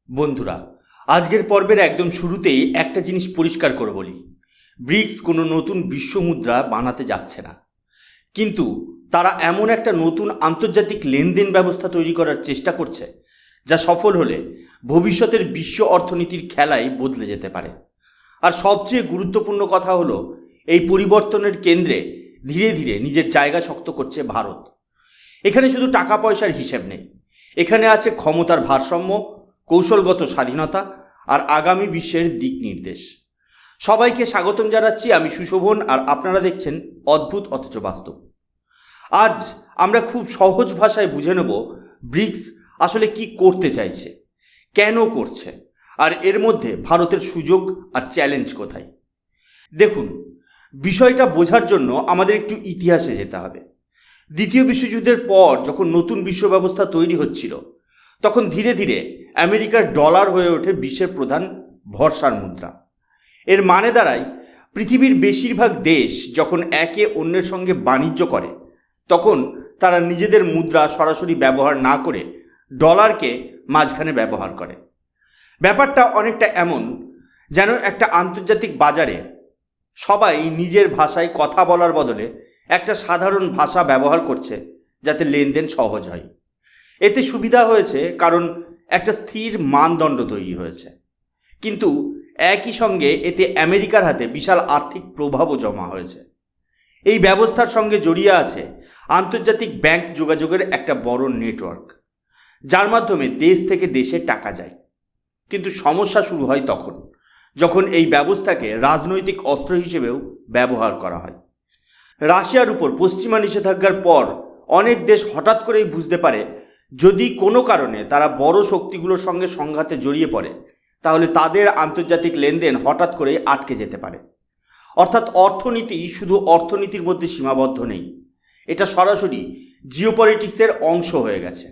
বন্ধুরা, আজকের পর্বের একদম শুরুতেই একটা জিনিস পরিষ্কার করে বলি, ব্রিক্স কোনো নতুন বিশ্ব মুদ্রা বানাতে যাচ্ছে না, কিন্তু তারা এমন একটা নতুন আন্তর্জাতিক লেনদেন ব্যবস্থা তৈরি করার চেষ্টা করছে যা সফল হলে ভবিষ্যতের বিশ্ব অর্থনীতির খেলাই বদলে যেতে পারে। আর সবচেয়ে গুরুত্বপূর্ণ কথা হলো, এই পরিবর্তনের কেন্দ্রে ধীরে ধীরে নিজের জায়গা শক্ত করছে ভারত। এখানে শুধু টাকা পয়সার হিসেব নেই, এখানে আছে ক্ষমতার ভারসাম্য, কৌশলগত স্বাধীনতা আর আগামী বিশ্বের দিক নির্দেশ। সবাইকে স্বাগতম জানাচ্ছি, আমি সুশোভন, আর আপনারা দেখছেন অদ্ভুত অথচ বাস্তব। আজ আমরা খুব সহজ ভাষায় বুঝে নেব ব্রিক্স আসলে কি করতে চাইছে, কেন করছে, আর এর মধ্যে ভারতের সুযোগ আর চ্যালেঞ্জ কোথায়। দেখুন, বিষয়টা বোঝার জন্য আমাদের একটু ইতিহাসে যেতে হবে। দ্বিতীয় বিশ্বযুদ্ধের পর যখন নতুন বিশ্ব ব্যবস্থা তৈরি হচ্ছিল, তখন ধীরে ধীরে আমেরিকার ডলার হয়ে ওঠে বিশ্বের প্রধান ভরসার মুদ্রা। এর মানে দাঁড়ায়, পৃথিবীর বেশিরভাগ দেশ যখন একে অন্যের সঙ্গে বাণিজ্য করে, তখন তারা নিজেদের মুদ্রা সরাসরি ব্যবহার না করে ডলারকে মাঝখানে ব্যবহার করে। ব্যাপারটা অনেকটা এমন যেন একটা আন্তর্জাতিক বাজারে সবাই নিজের ভাষায় কথা বলার বদলে একটা সাধারণ ভাষা ব্যবহার করছে, যাতে লেনদেন সহজ হয়। এতে সুবিধা হয়েছে কারণ একটা স্থির মানদণ্ড তৈরি হয়েছে, কিন্তু একই সঙ্গে এতে আমেরিকার হাতে বিশাল আর্থিক প্রভাবও জমা হয়েছে। এই ব্যবস্থার সঙ্গে জড়িয়ে আছে আন্তর্জাতিক ব্যাংক যোগাযোগের একটা বড় নেটওয়ার্ক, যার মাধ্যমে দেশ থেকে দেশে টাকা যায়। কিন্তু সমস্যা শুরু হয় তখন যখন এই ব্যবস্থাকে রাজনৈতিক অস্ত্র হিসেবেও ব্যবহার করা হয়। রাশিয়ার উপর পশ্চিমা নিষেধাজ্ঞার পর অনেক দেশ হঠাৎ করেই বুঝতে পারে, যদি কোনো কারণে তারা বড় শক্তিগুলোর সঙ্গে সংঘাতে জড়িয়ে পড়ে, তাহলে তাদের আন্তর্জাতিক লেনদেন হঠাৎ করেই আটকে যেতে পারে। অর্থাৎ অর্থনীতি শুধু অর্থনীতির মধ্যে সীমাবদ্ধ নেই, এটা সরাসরি জিওপলিটিক্সের অংশ হয়ে গেছে।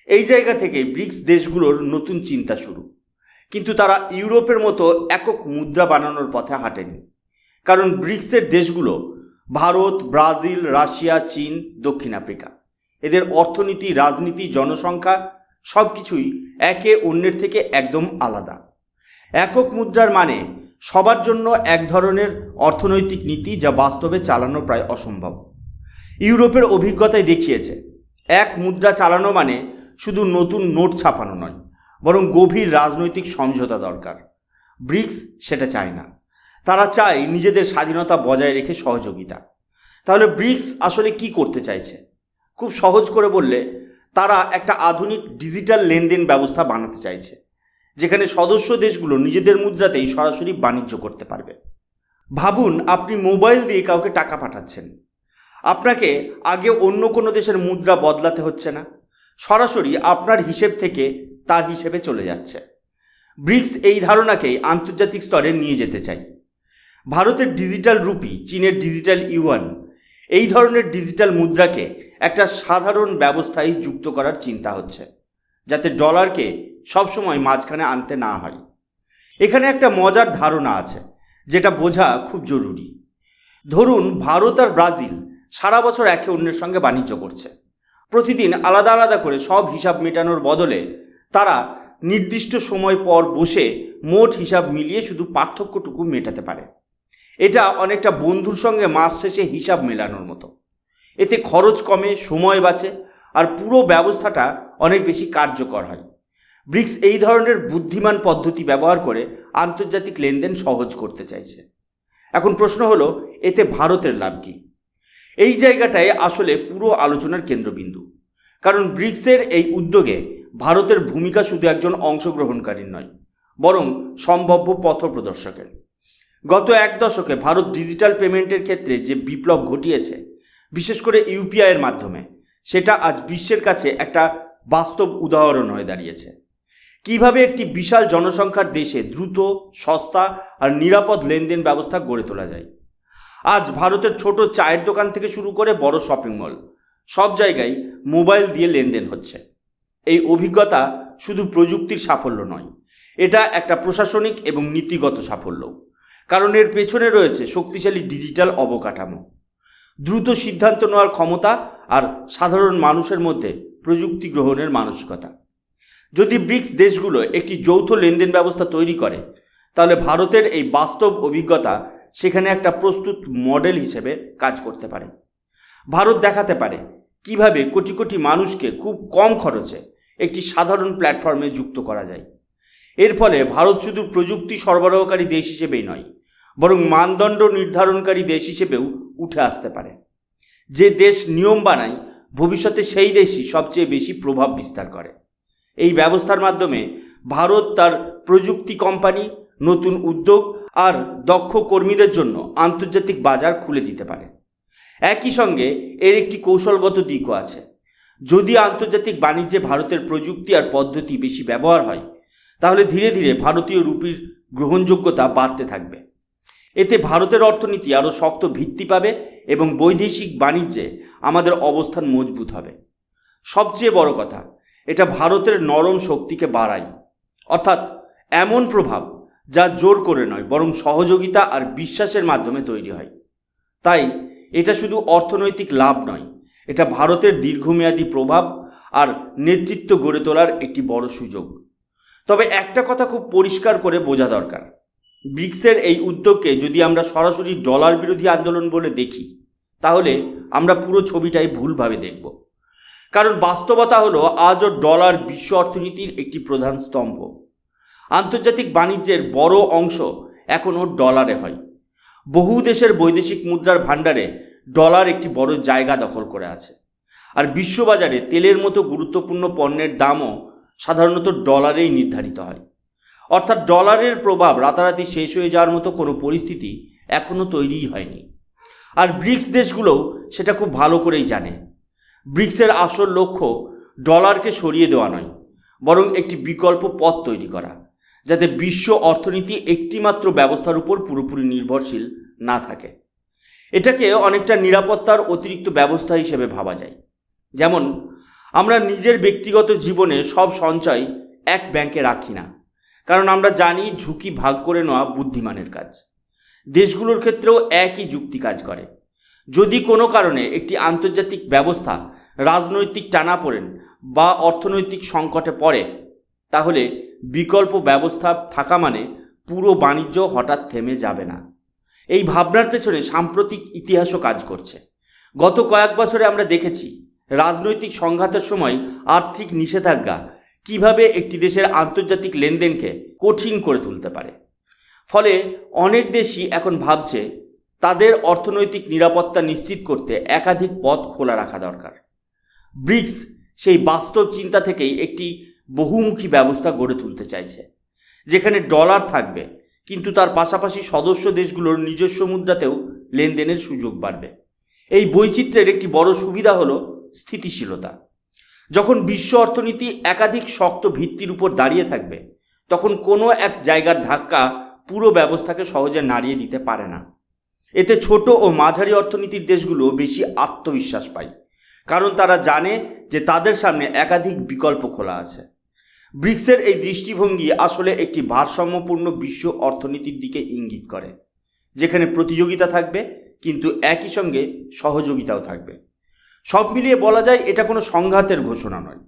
এই জায়গা থেকে ব্রিক্স দেশগুলোর নতুন চিন্তা শুরু, কিন্তু তারা ইউরোপের মতো একক মুদ্রা বানানোর পথে হাঁটেনি। কারণ ব্রিক্সের দেশগুলো ভারত, ব্রাজিল, রাশিয়া, চীন, দক্ষিণ আফ্রিকা, এদের অর্থনীতি, রাজনীতি, জনসংখ্যা সব কিছুই একে অন্যের থেকে একদম আলাদা। একক মুদ্রার মানে সবার জন্য এক ধরনের অর্থনৈতিক নীতি, যা বাস্তবে চালানো প্রায় অসম্ভব। ইউরোপের অভিজ্ঞতায় দেখিয়েছে, এক মুদ্রা চালানো মানে শুধু নতুন নোট ছাপানো নয়, বরং গভীর রাজনৈতিক সমঝোতা দরকার। ব্রিক্স সেটা চায় না, তারা চায় নিজেদের স্বাধীনতা বজায় রেখে সহযোগিতা। তাহলে ব্রিক্স আসলে কি করতে চাইছে? খুব সহজ করে বললে, তারা একটা আধুনিক ডিজিটাল লেনদেন ব্যবস্থা বানাতে চাইছে, যেখানে সদস্য দেশগুলো নিজেদের মুদ্রাতেই সরাসরি বাণিজ্য করতে পারবে। ভাবুন, আপনি মোবাইল দিয়ে কাউকে টাকা পাঠাচ্ছেন। আপনাকে আগে অন্য কোনো দেশের মুদ্রা বদলাতে হচ্ছে না, সরাসরি আপনার হিসেব থেকে তার হিসেবে চলে যাচ্ছে। ব্রিক্স এই ধারণাকেই আন্তর্জাতিক স্তরে নিয়ে যেতে চায়। ভারতের ডিজিটাল রুপি, চীনের ডিজিটাল ইউয়ান, এই ধরনের ডিজিটাল মুদ্রাকে একটা সাধারণ ব্যবস্থায় যুক্ত করার চিন্তা হচ্ছে, যাতে ডলারকে সবসময় মাঝখানে আনতে না হয়। এখানে একটা মজার ধারণা আছে, যেটা বোঝা খুব জরুরি। ধরুন, ভারত আর ব্রাজিল সারা বছর একে অন্যের সঙ্গে বাণিজ্য করছে। প্রতিদিন আলাদা আলাদা করে সব হিসাব মেটানোর বদলে তারা নির্দিষ্ট সময় পর বসে মোট হিসাব মিলিয়ে শুধু পার্থক্যটুকু মেটাতে পারে। এটা অনেকটা বন্ধুর সঙ্গে মাস শেষে হিসাব মেলানোর মতো। এতে খরচ কমে, সময় বাঁচে, আর পুরো ব্যবস্থাটা অনেক বেশি কার্যকর হয়। ব্রিক্স এই ধরনের বুদ্ধিমান পদ্ধতি ব্যবহার করে আন্তর্জাতিক লেনদেন সহজ করতে চাইছে। এখন প্রশ্ন হলো, এতে ভারতের লাভ কী? এই জায়গাটায় আসলে পুরো আলোচনার কেন্দ্রবিন্দু। কারণ ব্রিক্সের এই উদ্যোগে ভারতের ভূমিকা শুধু একজন অংশগ্রহণকারীর নয়, বরং সম্ভাব্য পথপ্রদর্শকের। গত এক দশকে ভারত ডিজিটাল পেমেন্টের ক্ষেত্রে যে বিপ্লব ঘটিয়েছে, বিশেষ করে ইউপিআইয়ের মাধ্যমে, সেটা আজ বিশ্বের কাছে একটা বাস্তব উদাহরণ হয়ে দাঁড়িয়েছে। কিভাবে একটি বিশাল জনসংখ্যার দেশে দ্রুত, সস্তা আর নিরাপদ লেনদেন ব্যবস্থা গড়ে তোলা যায়। আজ ভারতের ছোট চায়ের দোকান থেকে শুরু করে বড় শপিং মল, সব জায়গায় মোবাইল দিয়ে লেনদেন হচ্ছে। এই অভিজ্ঞতা শুধু প্রযুক্তির সাফল্য নয়, এটা একটা প্রশাসনিক এবং নীতিগত সাফল্য। কারণ এর পেছনে রয়েছে শক্তিশালী ডিজিটাল অবকাঠামো, দ্রুত সিদ্ধান্ত নেওয়ার ক্ষমতা আর সাধারণ মানুষের মধ্যে প্রযুক্তি গ্রহণের মানসিকতা। যদি ব্রিক্স দেশগুলো একটি যৌথ লেনদেন ব্যবস্থা তৈরি করে, তাহলে ভারতের এই বাস্তব অভিজ্ঞতা সেখানে একটা প্রস্তুত মডেল হিসেবে কাজ করতে পারে। ভারত দেখাতে পারে কিভাবে কোটি কোটি মানুষকে খুব কম খরচে একটি সাধারণ প্ল্যাটফর্মে যুক্ত করা যায়। এর ফলে ভারত শুধু প্রযুক্তি সরবরাহকারী দেশ হিসেবেই নয়, বরং মানদণ্ড নির্ধারণকারী দেশ হিসেবেও উঠে আসতে পারে। যে দেশ নিয়ম বানায়, ভবিষ্যতে সেই দেশই সবচেয়ে বেশি প্রভাব বিস্তার করে। এই ব্যবস্থার মাধ্যমে ভারত তার প্রযুক্তি কোম্পানি, নতুন উদ্যোগ আর দক্ষ কর্মীদের জন্য আন্তর্জাতিক বাজার খুলে দিতে পারে। একই সঙ্গে এর একটি কৌশলগত দিকও আছে। যদি আন্তর্জাতিক বাণিজ্যে ভারতের প্রযুক্তি আর পদ্ধতি বেশি ব্যবহার হয়, তাহলে ধীরে ধীরে ভারতীয় রুপির গ্রহণযোগ্যতা বাড়তে থাকবে। এতে ভারতের অর্থনীতি আরও শক্ত ভিত্তি পাবে এবং বৈদেশিক বাণিজ্যে আমাদের অবস্থান মজবুত হবে। সবচেয়ে বড় কথা, এটা ভারতের নরম শক্তিকে বাড়ায়, অর্থাৎ এমন প্রভাব যা জোর করে নয়, বরং সহযোগিতা আর বিশ্বাসের মাধ্যমে তৈরি হয়। তাই এটা শুধু অর্থনৈতিক লাভ নয়, এটা ভারতের দীর্ঘমেয়াদী প্রভাব আর নেতৃত্ব গড়ে তোলার একটি বড় সুযোগ। তবে একটা কথা খুব পরিষ্কার করে বোঝা দরকার, ব্রিক্সের এই উদ্যোগকে যদি আমরা সরাসরি ডলার বিরোধী আন্দোলন বলে দেখি, তাহলে আমরা পুরো ছবিটাই ভুলভাবে দেখব। কারণ বাস্তবতা হলো, আজও ডলার বিশ্ব অর্থনীতির একটি প্রধান স্তম্ভ। আন্তর্জাতিক বাণিজ্যের বড় অংশ এখনও ডলারে হয়। বহু দেশের বৈদেশিক মুদ্রার ভাণ্ডারে ডলার একটি বড় জায়গা দখল করে আছে। আর বিশ্ববাজারে তেলের মতো গুরুত্বপূর্ণ পণ্যের দামও সাধারণত ডলারেই নির্ধারিত হয়। অর্থাৎ ডলারের প্রভাব রাতারাতি শেষ হয়ে যাওয়ার মতো কোনো পরিস্থিতি এখনও তৈরিই হয়নি। আর ব্রিক্স দেশগুলোও সেটা খুব ভালো করেই জানে। ব্রিক্সের আসল লক্ষ্য ডলারকে সরিয়ে দেওয়া নয়, বরং একটি বিকল্প পথ তৈরি করা, যাতে বিশ্ব অর্থনীতি একটিমাত্র ব্যবস্থার উপর পুরোপুরি নির্ভরশীল না থাকে। এটাকে অনেকটা নিরাপত্তার অতিরিক্ত ব্যবস্থা হিসেবে ভাবা যায়। যেমন আমরা নিজের ব্যক্তিগত জীবনে সব সঞ্চয় এক ব্যাংকে রাখি না, কারণ আমরা জানি ঝুঁকি ভাগ করে নেওয়া বুদ্ধিমানের কাজ। দেশগুলোর ক্ষেত্রেও একই যুক্তি কাজ করে। যদি কোনো কারণে একটি আন্তর্জাতিক ব্যবস্থা রাজনৈতিক টানাপোড়েন বা অর্থনৈতিক সংকটে পড়ে, তাহলে বিকল্প ব্যবস্থা থাকা মানে পুরো বাণিজ্য হঠাৎ থেমে যাবে না। এই ভাবনার পেছনে সাম্প্রতিক ইতিহাসও কাজ করছে। গত কয়েক বছরে আমরা দেখেছি রাজনৈতিক সংঘাতের সময় আর্থিক নিষেধাজ্ঞা কিভাবে একটি দেশের আন্তর্জাতিক লেনদেনকে কঠিন করে তুলতে পারে। ফলে অনেক দেশই এখন ভাবছে তাদের অর্থনৈতিক নিরাপত্তা নিশ্চিত করতে একাধিক পথ খোলা রাখা দরকার। ব্রিক্স সেই বাস্তব চিন্তা থেকেই একটি বহুমুখী ব্যবস্থা গড়ে তুলতে চাইছে, যেখানে ডলার থাকবে, কিন্তু তার পাশাপাশি সদস্য দেশগুলোর নিজস্ব মুদ্রাতেও লেনদেনের সুযোগ বাড়বে। এই বৈচিত্র্যের একটি বড় সুবিধা হলো স্থিতিশীলতা। যখন বিশ্ব অর্থনীতি একাধিক শক্ত ভিত্তির উপর দাঁড়িয়ে থাকবে, তখন কোনো এক জায়গার ধাক্কা পুরো ব্যবস্থাকে সহজে নাড়িয়ে দিতে পারে না। এতে ছোট ও মাঝারি অর্থনীতির দেশগুলো বেশি আত্মবিশ্বাস পায়, কারণ তারা জানে যে তাদের সামনে একাধিক বিকল্প খোলা আছে। ব্রিক্সের এই দৃষ্টিভঙ্গি আসলে একটি ভারসাম্যপূর্ণ বিশ্ব অর্থনীতির দিকে ইঙ্গিত করে, যেখানে প্রতিযোগিতা থাকবে কিন্তু একই সঙ্গে সহযোগিতাও থাকবে। সব মিলিয়ে বলা যায় এটা কোনো সংঘাতের ঘোষণা নয়,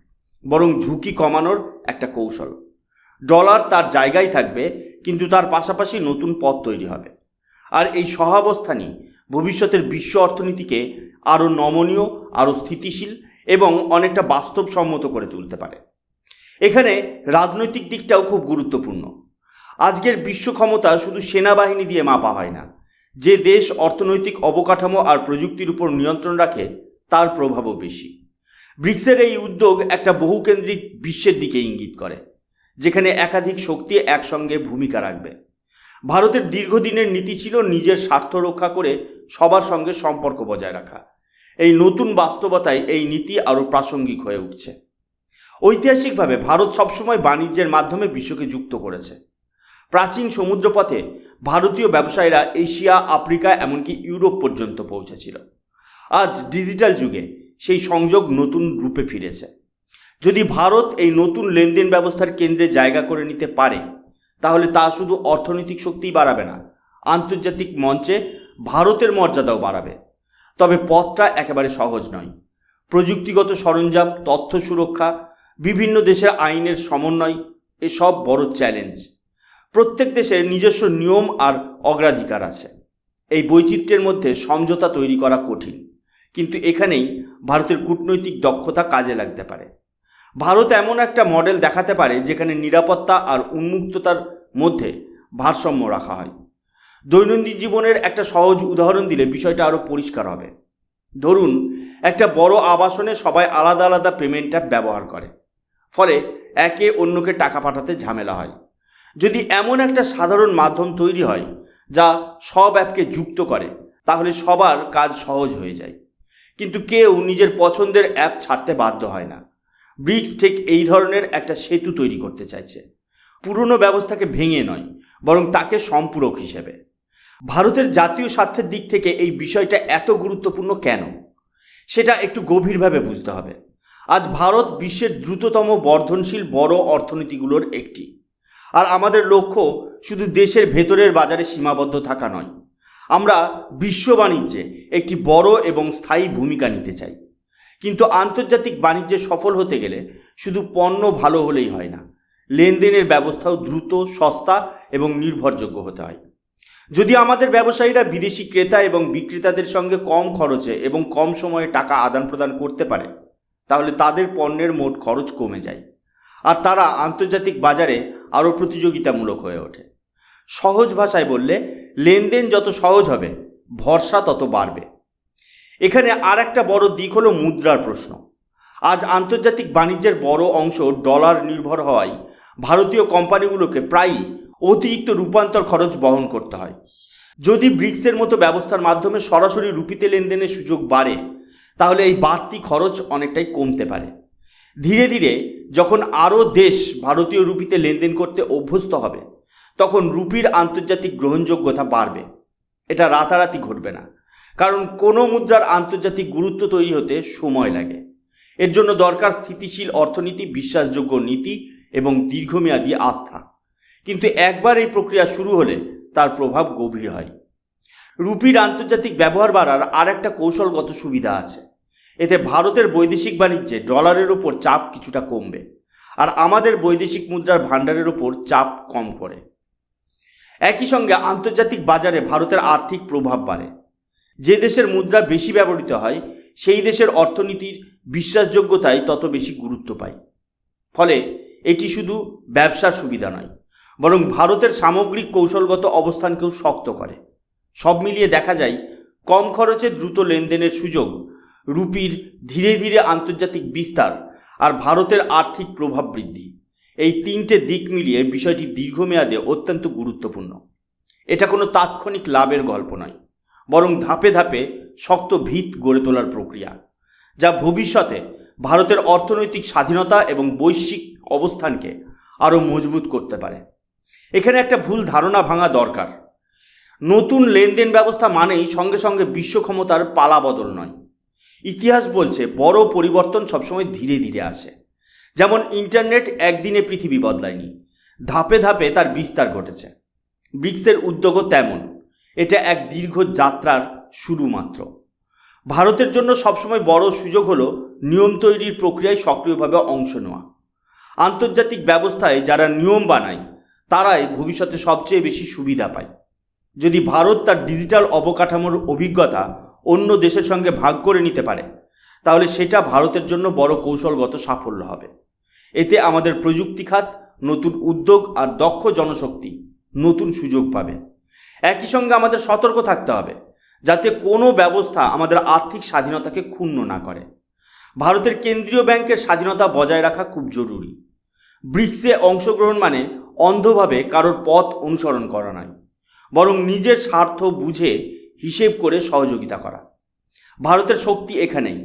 বরং ঝুঁকি কমানোর একটা কৌশল। ডলার তার জায়গায় থাকবে, কিন্তু তার পাশাপাশি নতুন পথ তৈরি হবে। আর এই সহাবস্থানই ভবিষ্যতের বিশ্ব অর্থনীতিকে আরও নমনীয়, আরও স্থিতিশীল এবং অনেকটা বাস্তবসম্মত করে তুলতে পারে। এখানে রাজনৈতিক দিকটাও খুব গুরুত্বপূর্ণ। আজকের বিশ্ব ক্ষমতা শুধু সেনাবাহিনী দিয়ে মাপা হয় না। যে দেশ অর্থনৈতিক অবকাঠামো আর প্রযুক্তির উপর নিয়ন্ত্রণ রাখে, তার প্রভাবও বেশি। ব্রিক্সের এই উদ্যোগ একটা বহুকেন্দ্রিক বিশ্বের দিকে ইঙ্গিত করে, যেখানে একাধিক শক্তি একসঙ্গে ভূমিকা রাখবে। ভারতের দীর্ঘদিনের নীতি ছিল নিজের স্বার্থ রক্ষা করে সবার সঙ্গে সম্পর্ক বজায় রাখা। এই নতুন বাস্তবতায় এই নীতি আরও প্রাসঙ্গিক হয়ে উঠছে। ঐতিহাসিকভাবে ভারত সবসময় বাণিজ্যের মাধ্যমে বিশ্বকে যুক্ত করেছে। প্রাচীন সমুদ্রপথে ভারতীয় ব্যবসায়ীরা এশিয়া, আফ্রিকা, এমনকি ইউরোপ পর্যন্ত পৌঁছেছিল। আজ ডিজিটাল যুগে সেই সংযোগ নতুন রূপে ফিরেছে। যদি ভারত এই নতুন লেনদেন ব্যবস্থার কেন্দ্রে জায়গা করে নিতে পারে, তাহলে তা শুধু অর্থনৈতিক শক্তিই বাড়াবে না, আন্তর্জাতিক মঞ্চে ভারতের মর্যাদাও বাড়াবে। তবে পথটা একেবারে সহজ নয়। প্রযুক্তিগত সরঞ্জাম, তথ্য সুরক্ষা, বিভিন্ন দেশের আইনের সমন্বয়, এসব বড় চ্যালেঞ্জ। প্রত্যেক দেশের নিজস্ব নিয়ম আর অগ্রাধিকার আছে। এই বৈচিত্র্যের মধ্যে সমঝোতা তৈরি করা কঠিন, কিন্তু এখানেই ভারতের কূটনৈতিক দক্ষতা কাজে লাগতে পারে। ভারত এমন একটা মডেল দেখাতে পারে যেখানে নিরাপত্তা আর উন্মুক্ততার মধ্যে ভারসাম্য রাখা হয়। দৈনন্দিন জীবনের একটা সহজ উদাহরণ দিলে বিষয়টা আরও পরিষ্কার হবে। ধরুন, একটা বড় আবাসনে সবাই আলাদা আলাদা পেমেন্ট অ্যাপ ব্যবহার করে, ফলে একে অন্যকে টাকা পাঠাতে ঝামেলা হয়। যদি এমন একটা সাধারণ মাধ্যম তৈরি হয় যা সব অ্যাপকে যুক্ত করে, তাহলে সবার কাজ সহজ হয়ে যায়, কিন্তু কেউ নিজের পছন্দের অ্যাপ ছাড়তে বাধ্য হয় না। ব্রিক্স ঠিক এই ধরনের একটা সেতু তৈরি করতে চাইছে, পুরনো ব্যবস্থাকে ভেঙে নয়, বরং তাকে সম্পূরক হিসেবে। ভারতের জাতীয় স্বার্থের দিক থেকে এই বিষয়টা এত গুরুত্বপূর্ণ কেন, সেটা একটু গভীরভাবে বুঝতে হবে। আজ ভারত বিশ্বের দ্রুততম বর্ধনশীল বড় অর্থনীতিগুলোর একটি, আর আমাদের লক্ষ্য শুধু দেশের ভেতরের বাজারে সীমাবদ্ধ থাকা নয়। আমরা বিশ্ব বাণিজ্যে একটি বড় এবং স্থায়ী ভূমিকা নিতে চাই। কিন্তু আন্তর্জাতিক বাণিজ্যে সফল হতে গেলে শুধু পণ্য ভালো হলেই হয় না, লেনদেনের ব্যবস্থাও দ্রুত, সস্তা এবং নির্ভরযোগ্য হতে হয়। যদি আমাদের ব্যবসায়ীরা বিদেশি ক্রেতা এবং বিক্রেতাদের সঙ্গে কম খরচে এবং কম সময়ে টাকা আদান প্রদান করতে পারে, তাহলে তাদের পণ্যের মোট খরচ কমে যায়, আর তারা আন্তর্জাতিক বাজারে আরও প্রতিযোগিতামূলক হয়ে ওঠে। সহজ ভাষায় বললে, লেনদেন যত সহজ হবে, ভরসা তত বাড়বে। এখানে আর একটা বড় দিক হলো মুদ্রার প্রশ্ন। আজ আন্তর্জাতিক বাণিজ্যের বড় অংশ ডলার নির্ভর হওয়ায় ভারতীয় কোম্পানিগুলোকে প্রায়ই অতিরিক্ত রূপান্তর খরচ বহন করতে হয়। যদি ব্রিক্সের মতো ব্যবস্থার মাধ্যমে সরাসরি রুপিতে লেনদেনের সুযোগ বাড়ে, তাহলে এই বাড়তি খরচ অনেকটাই কমতে পারে। ধীরে ধীরে যখন আরও দেশ ভারতীয় রুপিতে লেনদেন করতে অভ্যস্ত হবে, তখন রুপির আন্তর্জাতিক গ্রহণযোগ্যতা বাড়বে। এটা রাতারাতি ঘটবে না, কারণ কোনো মুদ্রার আন্তর্জাতিক গুরুত্ব তৈরি হতে সময় লাগে। এর জন্য দরকার স্থিতিশীল অর্থনীতি, বিশ্বাসযোগ্য নীতি এবং দীর্ঘমেয়াদী আস্থা। কিন্তু একবার এই প্রক্রিয়া শুরু হলে তার প্রভাব গভীর হয়। রুপির আন্তর্জাতিক ব্যবহার বাড়ার আর একটা কৌশলগত সুবিধা আছে। এতে ভারতের বৈদেশিক বাণিজ্যে ডলারের ওপর চাপ কিছুটা কমবে, আর আমাদের বৈদেশিক মুদ্রার ভাণ্ডারের ওপর চাপ কম করে। একই সঙ্গে আন্তর্জাতিক বাজারে ভারতের আর্থিক প্রভাব বাড়ে। যে দেশের মুদ্রা বেশি ব্যবহৃত হয়, সেই দেশের অর্থনীতির বিশ্বাসযোগ্যতাই তত বেশি গুরুত্ব পায়। ফলে এটি শুধু ব্যবসার সুবিধা নয়, বরং ভারতের সামগ্রিক কৌশলগত অবস্থানকেও শক্ত করে। সব মিলিয়ে দেখা যায়, কম খরচে দ্রুত লেনদেনের সুযোগ, রুপির ধীরে ধীরে আন্তর্জাতিক বিস্তার, আর ভারতের আর্থিক প্রভাব বৃদ্ধি, এই তিনটে দিক মিলিয়ে বিষয়টি দীর্ঘমেয়াদে অত্যন্ত গুরুত্বপূর্ণ। এটা কোনো তাৎক্ষণিক লাভের গল্প নয়, বরং ধাপে ধাপে শক্ত ভিত গড়ে তোলার প্রক্রিয়া, যা ভবিষ্যতে ভারতের অর্থনৈতিক স্বাধীনতা এবং বৈশ্বিক অবস্থানকে আরও মজবুত করতে পারে। এখানে একটা ভুল ধারণা ভাঙা দরকার। নতুন লেনদেন ব্যবস্থা মানেই সঙ্গে সঙ্গে বিশ্ব ক্ষমতার পালা বদল নয়। ইতিহাস বলছে, বড় পরিবর্তন সবসময় ধীরে ধীরে আসে। যেমন ইন্টারনেট একদিনে পৃথিবী বদলায়নি, ধাপে ধাপে তার বিস্তার ঘটেছে। ব্রিক্সের উদ্যোগও তেমন, এটা এক দীর্ঘ যাত্রার শুরু মাত্র। ভারতের জন্য সবসময় বড় সুযোগ হলো নিয়ম তৈরির প্রক্রিয়ায় সক্রিয়ভাবে অংশ নেওয়া। আন্তর্জাতিক ব্যবস্থায় যারা নিয়ম বানায়, তারাই ভবিষ্যতে সবচেয়ে বেশি সুবিধা পায়। যদি ভারত তার ডিজিটাল অবকাঠামোর অভিজ্ঞতা অন্য দেশের সঙ্গে ভাগ করে নিতে পারে, তাহলে সেটা ভারতের জন্য বড় কৌশলগত সাফল্য হবে। এতে আমাদের প্রযুক্তি খাত, নতুন উদ্যোগ আর দক্ষ জনশক্তি নতুন সুযোগ পাবে। একই সঙ্গে আমাদের সতর্ক থাকতে হবে যাতে কোনো ব্যবস্থা আমাদের আর্থিক স্বাধীনতাকে ক্ষুণ্ণ না করে। ভারতের কেন্দ্রীয় ব্যাংকের স্বাধীনতা বজায় রাখা খুব জরুরি। ব্রিক্সে অংশগ্রহণ মানে অন্ধভাবে কারোর পথ অনুসরণ করা নয়, বরং নিজের স্বার্থ বুঝে হিসেব করে সহযোগিতা করা। ভারতের শক্তি এখানেই,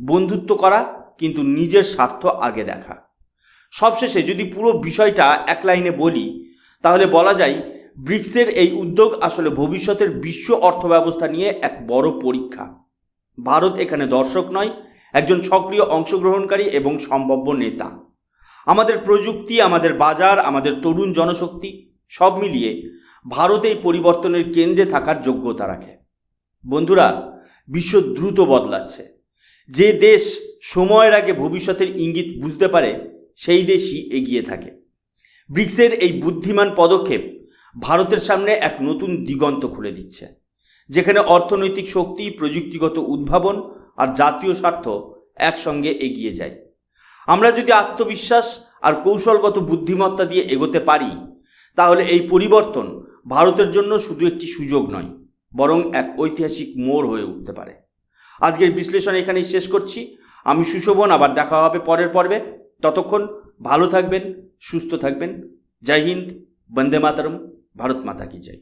বন্ধুত্ব করা, কিন্তু নিজের স্বার্থ আগে দেখা। সবশেষে যদি পুরো বিষয়টা এক লাইনে বলি, তাহলে বলা যায়, ব্রিক্সের এই উদ্যোগ আসলে ভবিষ্যতের বিশ্ব অর্থব্যবস্থা নিয়ে এক বড় পরীক্ষা। ভারত এখানে দর্শক নয়, একজন সক্রিয় অংশগ্রহণকারী এবং সম্ভাব্য নেতা। আমাদের প্রযুক্তি, আমাদের বাজার, আমাদের তরুণ জনশক্তি সব মিলিয়ে ভারত এই পরিবর্তনের কেন্দ্রে থাকার যোগ্যতা রাখে। বন্ধুরা, বিশ্ব দ্রুত বদলাচ্ছে। যে দেশ সময়ের আগে ভবিষ্যতের ইঙ্গিত বুঝতে পারে সেই দেশই এগিয়ে থাকে। ব্রিক্সের এই বুদ্ধিমান পদক্ষেপ ভারতের সামনে এক নতুন দিগন্ত খুলে দিচ্ছে, যেখানে অর্থনৈতিক শক্তি, প্রযুক্তিগত উদ্ভাবন আর জাতীয় স্বার্থ একসঙ্গে এগিয়ে যায়। আমরা যদি আত্মবিশ্বাস আর কৌশলগত বুদ্ধিমত্তা দিয়ে এগোতে পারি, তাহলে এই পরিবর্তন ভারতের জন্য শুধু একটি সুযোগ নয়, বরং এক ঐতিহাসিক মোড় হয়ে উঠতে পারে। আজকের বিশ্লেষণ এখানেই শেষ করছি। আমি সুশোভন, আবার দেখা হবে পরের পর্বে। ততক্ষণ ভালো থাকবেন, সুস্থ থাকবেন। জয় হিন্দ, বন্দে মাতরম, ভারত মাতা কি জয়।